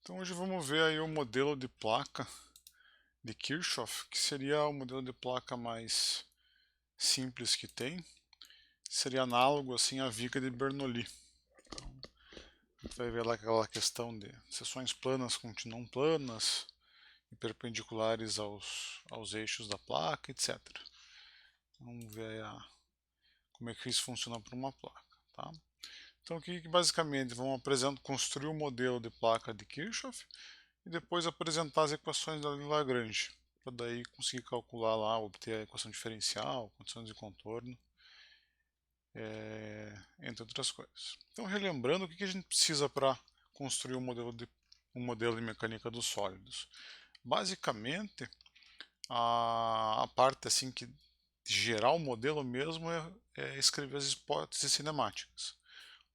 Então hoje vamos ver aí o modelo de placa de Kirchhoff, que seria o modelo de placa mais simples que tem. Seria análogo assim à viga de Bernoulli. A gente vai ver lá aquela questão de seções planas continuam planas e perpendiculares aos eixos da placa, etc. Vamos ver como é que isso funciona para uma placa. Tá? Então aqui basicamente vamos construir o modelo de placa de Kirchhoff e depois apresentar as equações da Lagrange, para daí conseguir calcular lá, obter a equação diferencial, condições de contorno, entre outras coisas. Então relembrando, o que a gente precisa para construir um modelo de mecânica dos sólidos. Basicamente, a parte assim que gerar o modelo mesmo é escrever as hipóteses cinemáticas.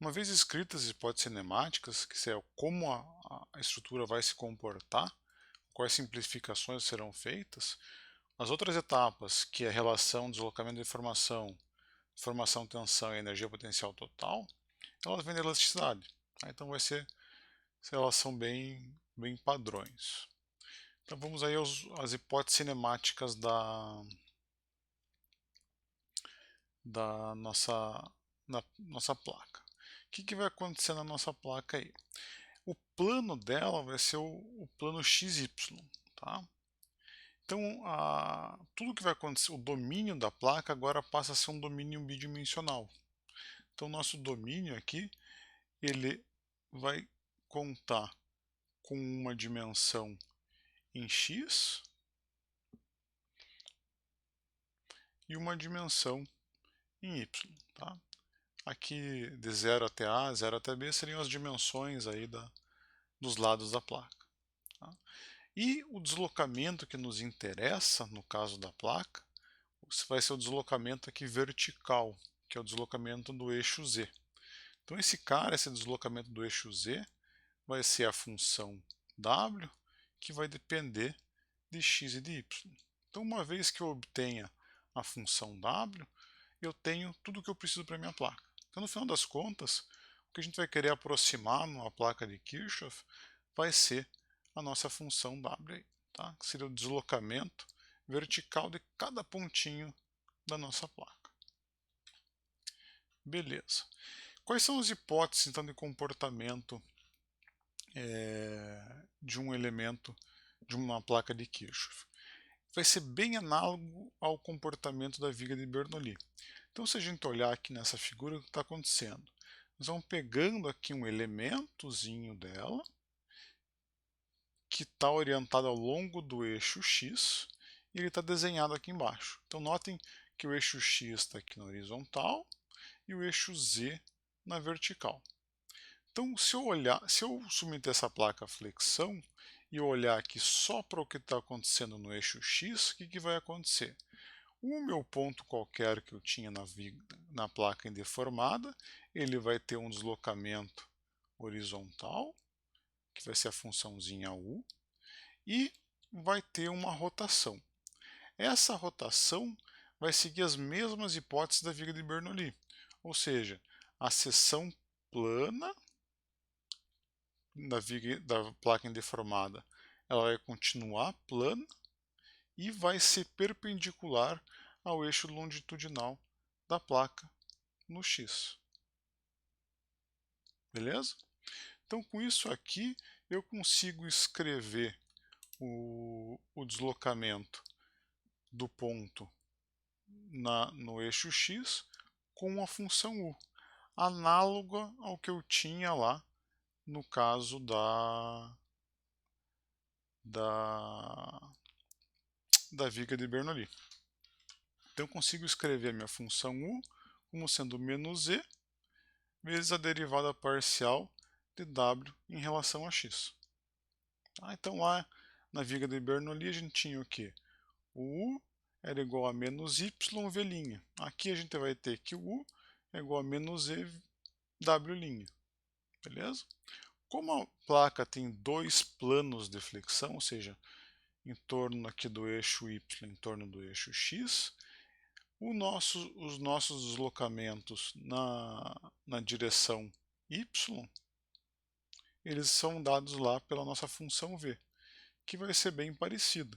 Uma vez escritas as hipóteses cinemáticas, que é como a estrutura vai se comportar, quais simplificações serão feitas, as outras etapas, que é a relação, deslocamento de informação, formação, tensão e energia potencial total, elas vêm da elasticidade. Tá? Então vai ser essa relação bem padrões. Então vamos aí às hipóteses cinemáticas da nossa placa. O que vai acontecer na nossa placa aí? O plano dela vai ser o plano XY, tá? Então, tudo que vai acontecer, o domínio da placa agora passa a ser um domínio bidimensional. Então, nosso domínio aqui, ele vai contar com uma dimensão em x e uma dimensão em y, tá? Aqui de 0 até A, 0 até B seriam as dimensões aí dos lados da placa. Tá? E o deslocamento que nos interessa, no caso da placa, vai ser o deslocamento aqui vertical, que é o deslocamento do eixo Z. Então esse deslocamento do eixo Z, vai ser a função W, que vai depender de x e de y. Então uma vez que eu obtenha a função W, eu tenho tudo o que eu preciso para a minha placa. Então no final das contas, o que a gente vai querer aproximar numa placa de Kirchhoff vai ser a nossa função W, tá? Que seria o deslocamento vertical de cada pontinho da nossa placa. Beleza. Quais são as hipóteses então de comportamento de um elemento de uma placa de Kirchhoff? Vai ser bem análogo ao comportamento da viga de Bernoulli. Então, se a gente olhar aqui nessa figura, o que está acontecendo? Nós vamos pegando aqui um elementozinho dela, que está orientado ao longo do eixo X, e ele está desenhado aqui embaixo. Então, notem que o eixo X está aqui na horizontal e o eixo Z na vertical. Então, se eu submeter essa placa à flexão e olhar aqui só para o que está acontecendo no eixo X, o que vai acontecer? O meu ponto qualquer que eu tinha na placa indeformada, ele vai ter um deslocamento horizontal, que vai ser a funçãozinha U, e vai ter uma rotação. Essa rotação vai seguir as mesmas hipóteses da viga de Bernoulli, ou seja, a seção plana da placa indeformada, ela vai continuar plana e vai ser perpendicular ao eixo longitudinal da placa no X. Beleza? Então, com isso aqui, eu consigo escrever o deslocamento do ponto no eixo X com a função U, análoga ao que eu tinha lá no caso da viga de Bernoulli. Então eu consigo escrever a minha função U como sendo menos E vezes a derivada parcial de W em relação a x. Então lá na viga de Bernoulli a gente tinha o que? O U era igual a menos YV'. Aqui a gente vai ter que o U é igual a menos EW'. Beleza? Como a placa tem dois planos de flexão, ou seja, em torno aqui do eixo Y, em torno do eixo X, os nossos deslocamentos na direção Y, eles são dados lá pela nossa função v, que vai ser bem parecida.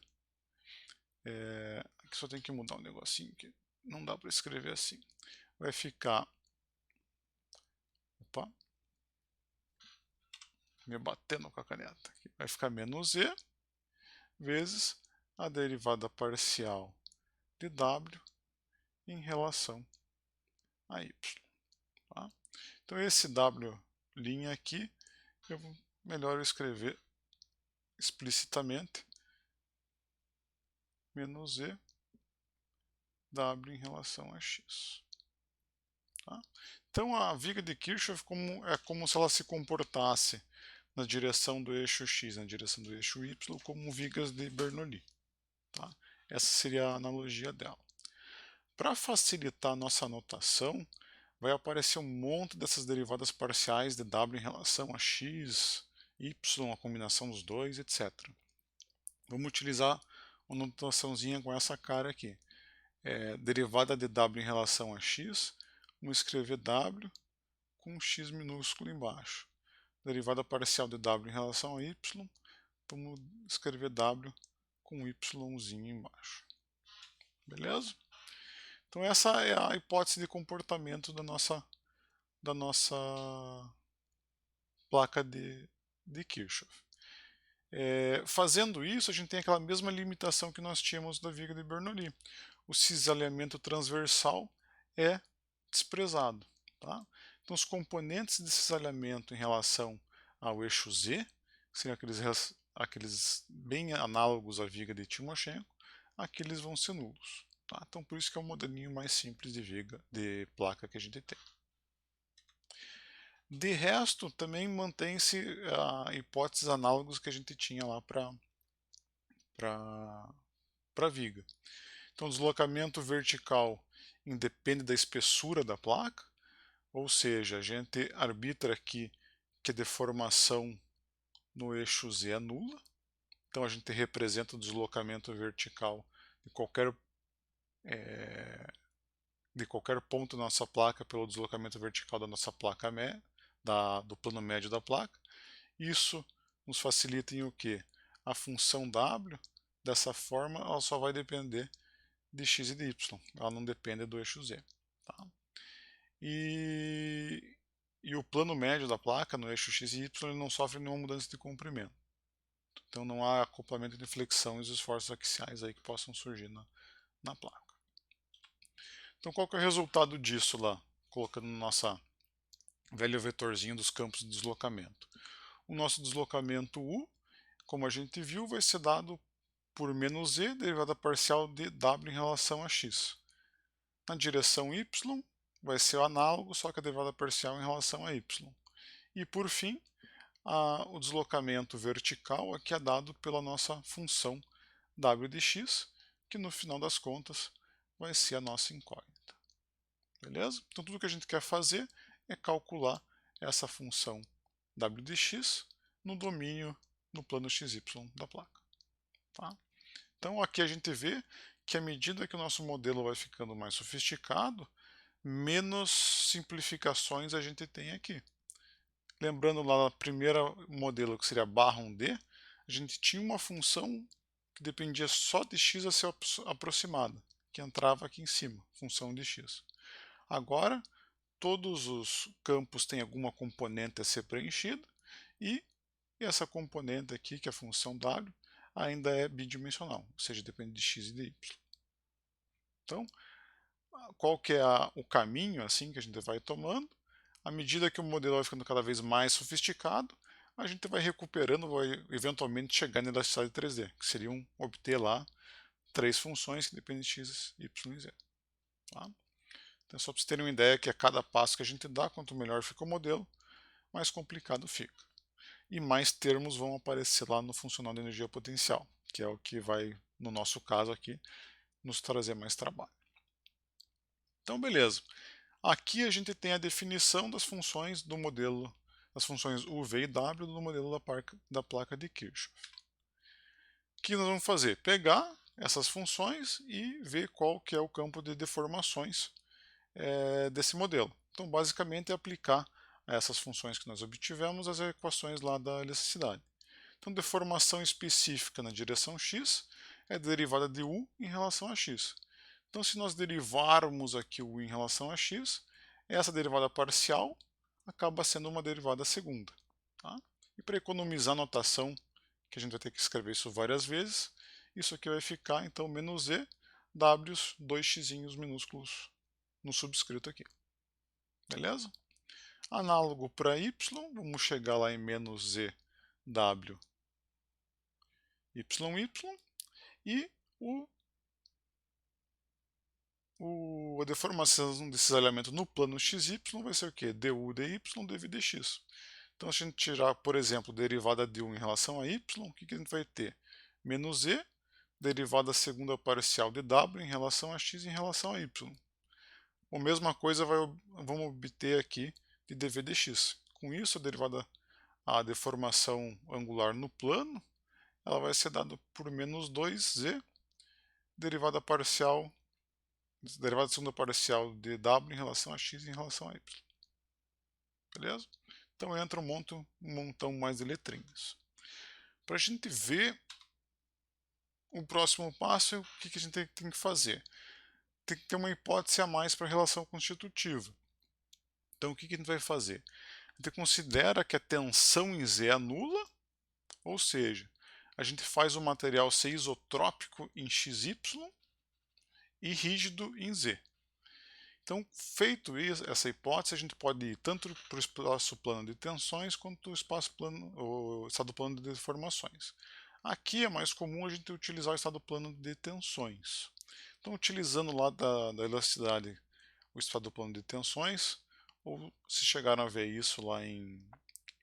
Aqui só tem que mudar um negocinho que não dá para escrever assim. Vai ficar, opa, me batendo com a caneta, vai ficar menos e vezes a derivada parcial de w em relação a y. Tá? Então esse w' aqui, melhor eu escrever explicitamente menos e w em relação a x. Tá? Então a viga de Kirchhoff é como se ela se comportasse na direção do eixo x, na direção do eixo y, como vigas de Bernoulli. Tá? Essa seria a analogia dela. Para facilitar a nossa notação, vai aparecer um monte dessas derivadas parciais de w em relação a x, y, a combinação dos dois, etc. Vamos utilizar uma notaçãozinha com essa cara aqui. Derivada de w em relação a x, vamos escrever w com um x minúsculo embaixo. Derivada parcial de w em relação a y, vamos escrever w com um yzinho embaixo. Beleza? Então essa é a hipótese de comportamento da nossa placa de Kirchhoff. Fazendo isso, a gente tem aquela mesma limitação que nós tínhamos da viga de Bernoulli. O cisalhamento transversal é desprezado. Tá? Então, os componentes de cisalhamento em relação ao eixo Z, que seriam aqueles bem análogos à viga de Timoshenko, aqueles vão ser nulos. Tá? Então, por isso que é o modelinho mais simples de viga, de placa que a gente tem. De resto, também mantém-se hipóteses análogas que a gente tinha lá para a viga. Então, o deslocamento vertical independe da espessura da placa, ou seja, a gente arbitra aqui que a deformação no eixo Z é nula. Então, a gente representa o deslocamento vertical de qualquer ponto da nossa placa pelo deslocamento vertical da nossa placa do plano médio da placa. Isso nos facilita em o quê? A função w, dessa forma, ela só vai depender de x e de y, ela não depende do eixo z. Tá? E o plano médio da placa, no eixo x e y, ele não sofre nenhuma mudança de comprimento. Então não há acoplamento de flexão e os esforços axiais aí que possam surgir na placa. Então qual que é o resultado disso lá? Colocando no nosso velho vetorzinho dos campos de deslocamento. O nosso deslocamento U, como a gente viu, vai ser dado por menos e, derivada parcial de w em relação a x. Na direção y, vai ser o análogo, só que a derivada parcial em relação a y. E por fim, o deslocamento vertical aqui é dado pela nossa função w de x, que no final das contas vai ser a nossa incógnita. Beleza? Então tudo que a gente quer fazer é calcular essa função w de x no domínio, no plano xy da placa. Tá? Então aqui a gente vê que à medida que o nosso modelo vai ficando mais sofisticado, menos simplificações a gente tem aqui. Lembrando lá no primeiro modelo, que seria barra 1D, a gente tinha uma função que dependia só de x a ser aproximada, que entrava aqui em cima, função de x. Agora, todos os campos têm alguma componente a ser preenchida, e essa componente aqui, que é a função w, ainda é bidimensional, ou seja, depende de x e de y. Então, qual que é o caminho assim que a gente vai tomando? À medida que o modelo vai ficando cada vez mais sofisticado, a gente vai recuperando, vai eventualmente chegar na elasticidade 3D, que seriam obter lá 3 funções que dependem de x, y e z. Tá? Então, só para vocês terem uma ideia que a cada passo que a gente dá, quanto melhor fica o modelo, mais complicado fica. E mais termos vão aparecer lá no funcional de energia potencial, que é o que vai, no nosso caso aqui, nos trazer mais trabalho. Então, beleza. Aqui a gente tem a definição das funções do modelo, as funções u, v e w do modelo da placa de Kirchhoff. O que nós vamos fazer? Pegar essas funções e ver qual que é o campo de deformações desse modelo. Então, basicamente, é aplicar a essas funções que nós obtivemos as equações lá da elasticidade. Então, deformação específica na direção x é a derivada de u em relação a x. Então, se nós derivarmos aqui o u em relação a x, essa derivada parcial acaba sendo uma derivada segunda. Tá? E para economizar a notação, que a gente vai ter que escrever isso várias vezes, isso aqui vai ficar, então, menos e, w, 2x minúsculos no subscrito aqui. Beleza? Análogo para y, vamos chegar lá em menos e, w, y, e a deformação desses elementos no plano xy vai ser o quê? du dy, dv dx. Então, se a gente tirar, por exemplo, derivada de 1 em relação a y, o que a gente vai ter? Menos e, derivada segunda parcial de w em relação a x em relação a y. A mesma coisa vamos obter aqui de dv dx. Com isso, a deformação angular no plano, ela vai ser dada por menos 2z, derivada segunda parcial de w em relação a x em relação a y. Beleza? Então entra um montão mais de letrinhas. Para a gente ver o próximo passo, o que a gente tem que fazer? Tem que ter uma hipótese a mais para a relação constitutiva. Então o que a gente vai fazer? A gente considera que a tensão em Z é nula, ou seja, a gente faz o material ser isotrópico em XY e rígido em Z. Então, feito essa hipótese, a gente pode ir tanto para o espaço plano de tensões quanto o estado plano de deformações. Aqui é mais comum a gente utilizar o estado plano de tensões. Então, utilizando lá da elasticidade o estado plano de tensões, ou se chegaram a ver isso lá em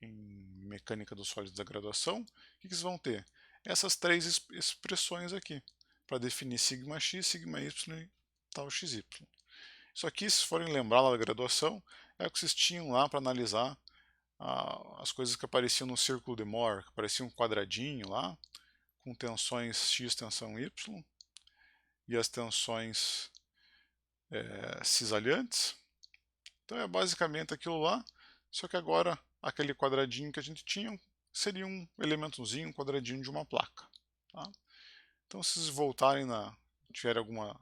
mecânica dos sólidos da graduação, o que vocês vão ter? Essas três expressões aqui, para definir sigma x, sigma y e tal xy. Isso aqui, se forem lembrar lá da graduação, é o que vocês tinham lá para analisar as coisas que apareciam no círculo de Mohr, que aparecia um quadradinho lá, com tensões x, tensão y, e as tensões cisalhantes. Então é basicamente aquilo lá, só que agora aquele quadradinho que a gente tinha seria um elementozinho, um quadradinho de uma placa. Tá? Então se vocês voltarem tiverem alguma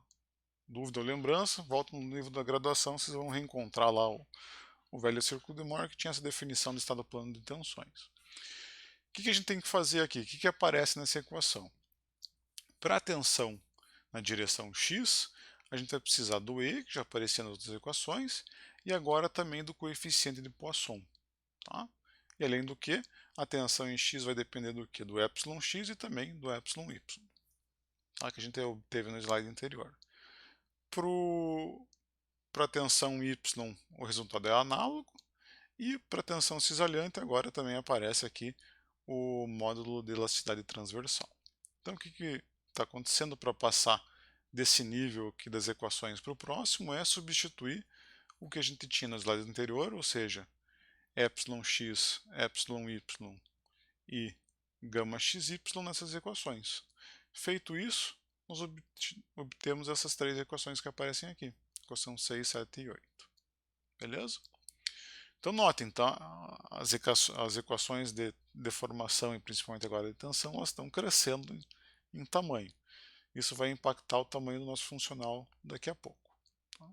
dúvida ou lembrança, voltam no livro da graduação, vocês vão reencontrar lá o velho círculo de Mohr que tinha essa definição de estado plano de tensões. O que a gente tem que fazer aqui? O que aparece nessa equação? Para a tensão na direção x, a gente vai precisar do E, que já aparecia nas outras equações, e agora também do coeficiente de Poisson. Tá? E além do que, a tensão em x vai depender do que? Do εx e também do εy, tá? Que a gente obteve no slide anterior. Para a tensão y, o resultado é análogo, e para a tensão cisalhante agora também aparece aqui o módulo de elasticidade transversal. Então o que está acontecendo para passar desse nível aqui das equações para o próximo é substituir o que a gente tinha no slide anterior, ou seja, εx, εy e gama xy nessas equações. Feito isso, nós obtemos essas três equações que aparecem aqui, equação 6, 7 e 8. Beleza? Então notem, tá? As equações de deformação e principalmente agora de tensão, elas estão crescendo em tamanho. Isso vai impactar o tamanho do nosso funcional daqui a pouco. Tá?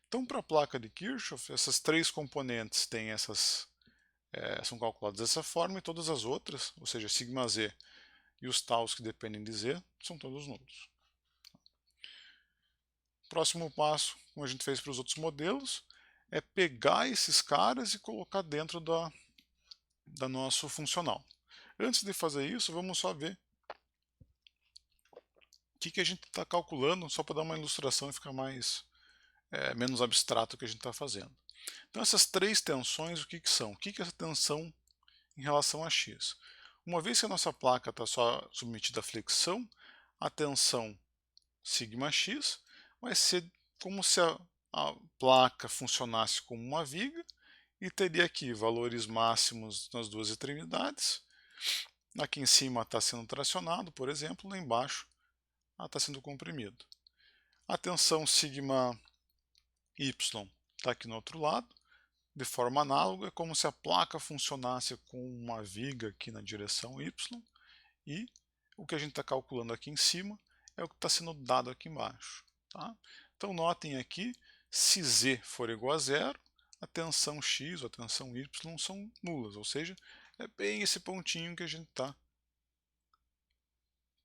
Então, para a placa de Kirchhoff, essas três componentes têm são calculadas dessa forma, e todas as outras, ou seja, sigma z e os taus que dependem de z, são todos nulos. Próximo passo, como a gente fez para os outros modelos, é pegar esses caras e colocar dentro da nosso funcional. Antes de fazer isso, vamos só ver o que a gente está calculando, só para dar uma ilustração e ficar menos abstrato o que a gente está fazendo. Então essas três tensões, o que são? O que é essa tensão em relação a x? Uma vez que a nossa placa está só submetida à flexão, a tensão sigma x vai ser como se a placa funcionasse como uma viga e teria aqui valores máximos nas duas extremidades. Aqui em cima está sendo tracionado, por exemplo, lá embaixo está sendo comprimido. A tensão sigma y está aqui no outro lado, de forma análoga, é como se a placa funcionasse com uma viga aqui na direção Y, e o que a gente está calculando aqui em cima é o que está sendo dado aqui embaixo. Tá? Então notem aqui, se Z for igual a zero, a tensão X ou a tensão Y são nulas, ou seja, é bem esse pontinho que a gente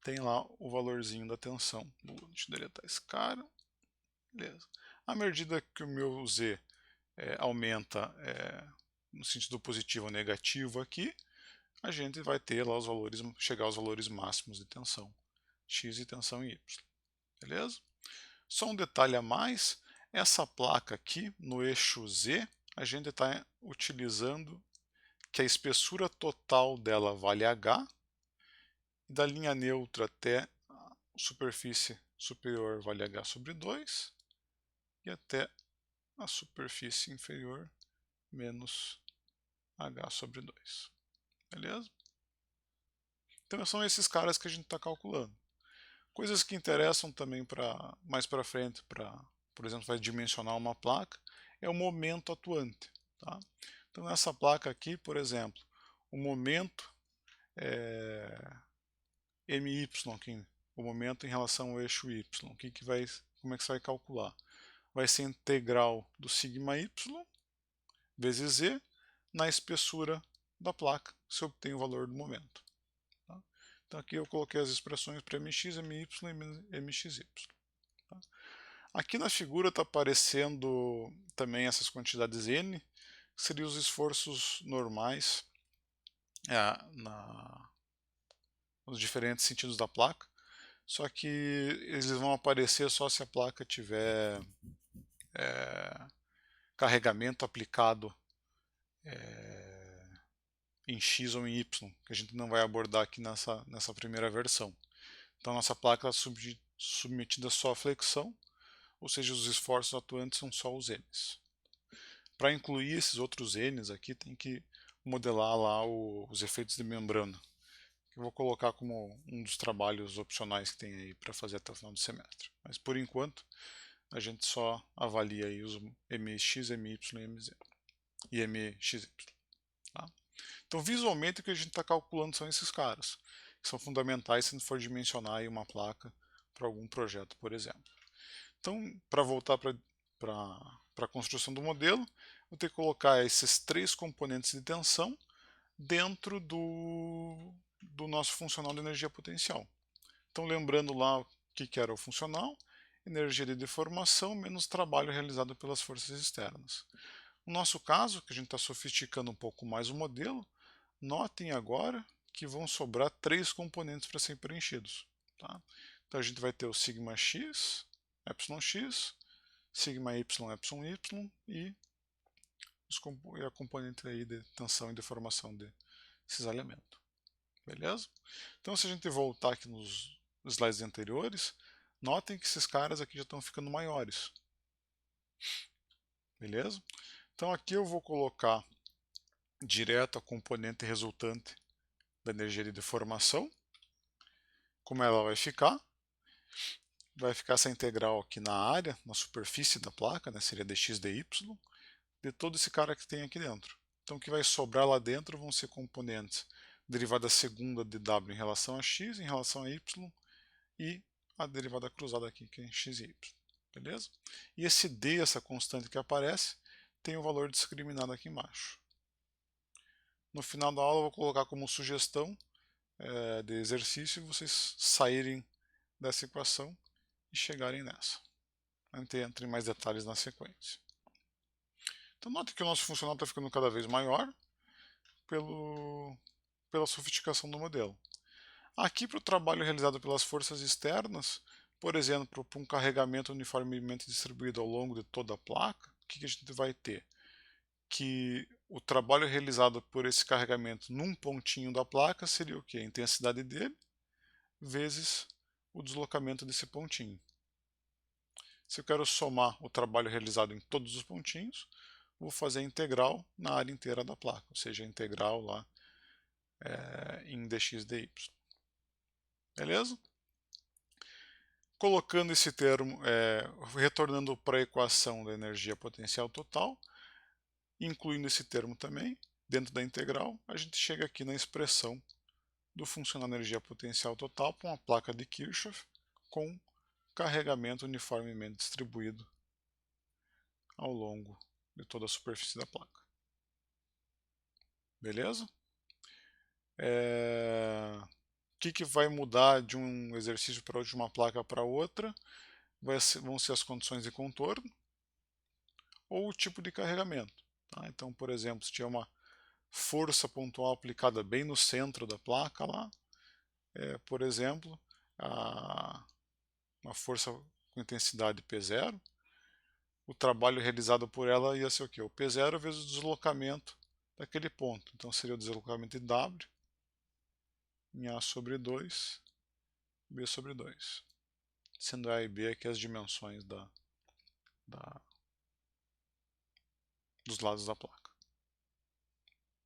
tem lá o valorzinho da tensão. Deixa eu deletar esse cara. Beleza. À medida que o meu Z aumenta no sentido positivo ou negativo aqui, a gente vai ter lá os valores, chegar aos valores máximos de tensão X e tensão Y. Beleza? Só um detalhe a mais, essa placa aqui, no eixo Z, a gente está utilizando que a espessura total dela vale H, e da linha neutra até a superfície superior vale H sobre 2, e até a superfície inferior menos H sobre 2. Beleza? Então são esses caras que a gente está calculando. Coisas que interessam também para mais para frente, por exemplo, vai dimensionar uma placa, é o momento atuante. Tá? Então nessa placa aqui, por exemplo, o momento MY, aqui, o momento em relação ao eixo Y, como é que você vai calcular? Vai ser integral do sigma Y vezes Z na espessura da placa, se eu obtenho o valor do momento. Tá? Então aqui eu coloquei as expressões para MX, MY e MXY. Tá? Aqui na figura está aparecendo também essas quantidades N, que seriam os esforços normais nos diferentes sentidos da placa, só que eles vão aparecer só se a placa tiver carregamento aplicado em X ou em Y, que a gente não vai abordar aqui nessa primeira versão. Então nossa placa está submetida só à flexão, ou seja, os esforços atuantes são só os N's. Para incluir esses outros N's aqui, tem que modelar lá os efeitos de membrana, que eu vou colocar como um dos trabalhos opcionais que tem aí para fazer até o final do semestre. Mas por enquanto, a gente só avalia aí os MX, MY e MXY. Tá? Então, visualmente, o que a gente está calculando são esses caras, que são fundamentais se a gente for dimensionar aí uma placa para algum projeto, por exemplo. Então, para voltar para a construção do modelo, vou ter que colocar esses três componentes de tensão dentro do nosso funcional de energia potencial. Então, lembrando lá o que era o funcional, energia de deformação menos trabalho realizado pelas forças externas. No nosso caso, que a gente está sofisticando um pouco mais o modelo, notem agora que vão sobrar três componentes para serem preenchidos. Tá? Então a gente vai ter o sigma x, epsilon x, sigma y, epsilon y e a componente aí de tensão e deformação de cisalhamento. Beleza? Então se a gente voltar aqui nos slides anteriores, notem que esses caras aqui já estão ficando maiores. Beleza? Então aqui eu vou colocar direto a componente resultante da energia de deformação. Como ela vai ficar? Vai ficar essa integral aqui na área, na superfície da placa, né? Seria dx dy, de todo esse cara que tem aqui dentro. Então o que vai sobrar lá dentro vão ser componentes derivada segunda de w em relação a x, em relação a y, e a derivada cruzada aqui, que é x e y. Beleza? E esse d, essa constante que aparece, tem o valor discriminado aqui embaixo. No final da aula eu vou colocar como sugestão de exercício vocês saírem dessa equação e chegarem nessa. A gente entra em mais detalhes na sequência. Então note que o nosso funcional está ficando cada vez maior pela sofisticação do modelo. Aqui para o trabalho realizado pelas forças externas, por exemplo, para um carregamento uniformemente distribuído ao longo de toda a placa, o que a gente vai ter? Que o trabalho realizado por esse carregamento num pontinho da placa seria o quê? A intensidade dele vezes o deslocamento desse pontinho. Se eu quero somar o trabalho realizado em todos os pontinhos, vou fazer a integral na área inteira da placa, ou seja, a integral lá em dx dy. Beleza? Colocando esse termo, retornando para a equação da energia potencial total, Incluindo esse termo também, dentro da integral, a gente chega aqui na expressão do funcional energia potencial total para uma placa de Kirchhoff com carregamento uniformemente distribuído ao longo de toda a superfície da placa. Beleza? O que vai mudar de um exercício para outro, de uma placa para outra? Vão ser as condições de contorno ou o tipo de carregamento. Tá? Então, por exemplo, se tiver uma força pontual aplicada bem no centro da placa lá, por exemplo, uma força com intensidade P0, o trabalho realizado por ela ia ser o quê? O P0 vezes o deslocamento daquele ponto. Então seria o deslocamento de W em A sobre 2, B sobre 2. Sendo A e B aqui as dimensões dos lados da placa.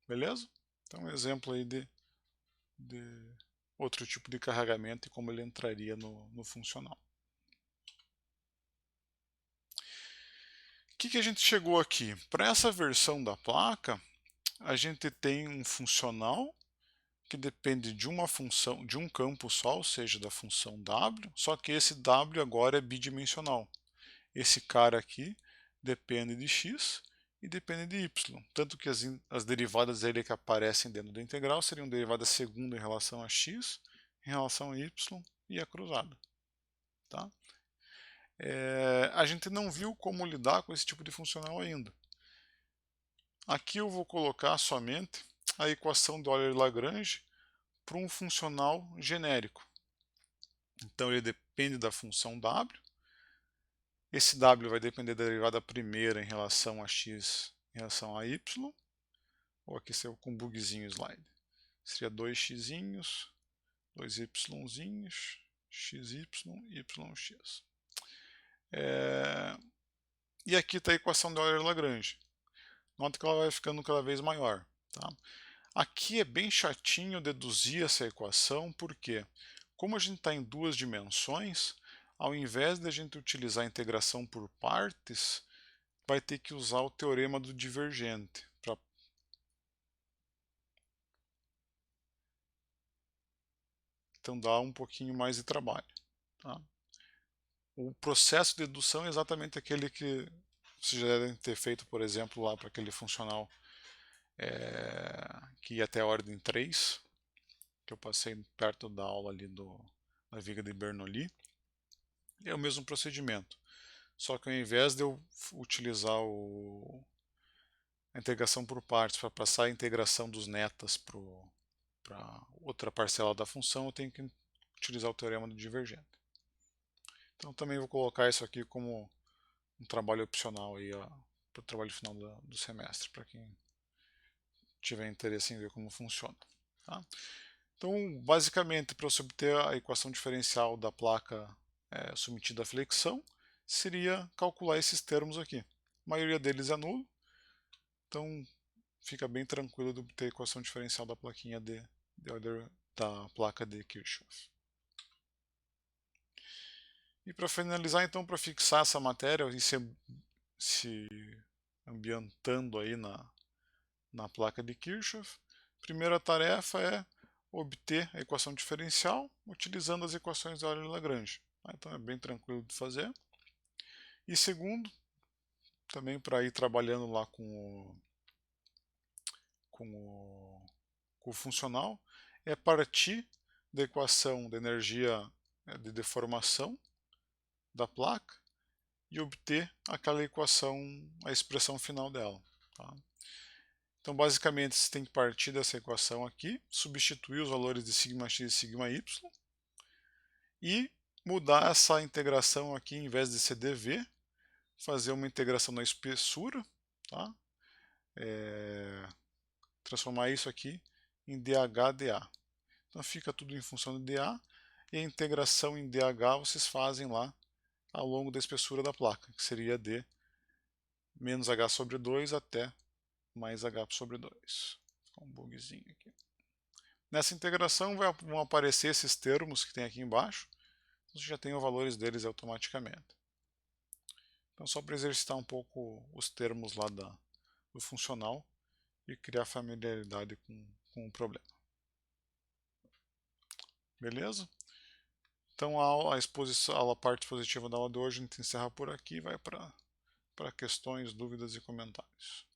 Beleza? Então um exemplo aí de outro tipo de carregamento e como ele entraria no funcional. O que a gente chegou aqui? Para essa versão da placa, a gente tem um funcional que depende de uma função, de um campo só, ou seja, da função W, só que esse W agora é bidimensional. Esse cara aqui depende de x e depende de y, tanto que as derivadas dele que aparecem dentro da integral seriam derivadas segunda em relação a x, em relação a y e a cruzada. Tá? A gente não viu como lidar com esse tipo de funcional ainda. Aqui eu vou colocar somente a equação de Euler-Lagrange para um funcional genérico. Então ele depende da função w. Esse w vai depender da derivada primeira em relação a x em relação a y. Ou aqui saiu com bugzinho o slide. Seria 2x, 2y, xy, yx. E aqui está a equação de Euler-Lagrange. Nota que ela vai ficando cada vez maior. Tá? Aqui é bem chatinho deduzir essa equação, porque como a gente está em duas dimensões, ao invés de a gente utilizar a integração por partes, vai ter que usar o teorema do divergente. Então dá um pouquinho mais de trabalho. Tá? O processo de dedução é exatamente aquele que vocês já devem ter feito, por exemplo, lá para aquele funcional que ia até a ordem 3, que eu passei perto da aula ali da viga de Bernoulli. É o mesmo procedimento, só que ao invés de eu utilizar a integração por partes para passar a integração dos netas para outra parcela da função, eu tenho que utilizar o teorema do divergente. Então também vou colocar isso aqui como um trabalho opcional para o trabalho final do semestre, para quem tiver interesse em ver como funciona. Tá? Então, basicamente, para você obter a equação diferencial da placa submetida à flexão, seria calcular esses termos aqui. A maioria deles é nulo, então fica bem tranquilo de obter a equação diferencial da plaquinha da placa de Kirchhoff. E para finalizar, então, para fixar essa matéria e se ambientando aí na placa de Kirchhoff, a primeira tarefa é obter a equação diferencial utilizando as equações de Euler-Lagrange. Então é bem tranquilo de fazer. E segundo, também para ir trabalhando lá com o funcional, é partir da equação da energia de deformação da placa e obter aquela equação, a expressão final dela. Tá? Então, basicamente, você tem que partir dessa equação aqui, substituir os valores de σx e σy e mudar essa integração aqui, em vez de ser dV, fazer uma integração na espessura, tá? Transformar isso aqui em dH/dA. Então fica tudo em função de dA, e a integração em dH vocês fazem lá ao longo da espessura da placa, que seria d menos h sobre 2 até mais h sobre 2. Um bugzinho aqui. Nessa integração vão aparecer esses termos que tem aqui embaixo, você já tem os valores deles automaticamente. Então só para exercitar um pouco os termos lá do funcional e criar familiaridade com o problema. Beleza? Então a parte expositiva da aula de hoje a gente encerra por aqui e vai para questões, dúvidas e comentários.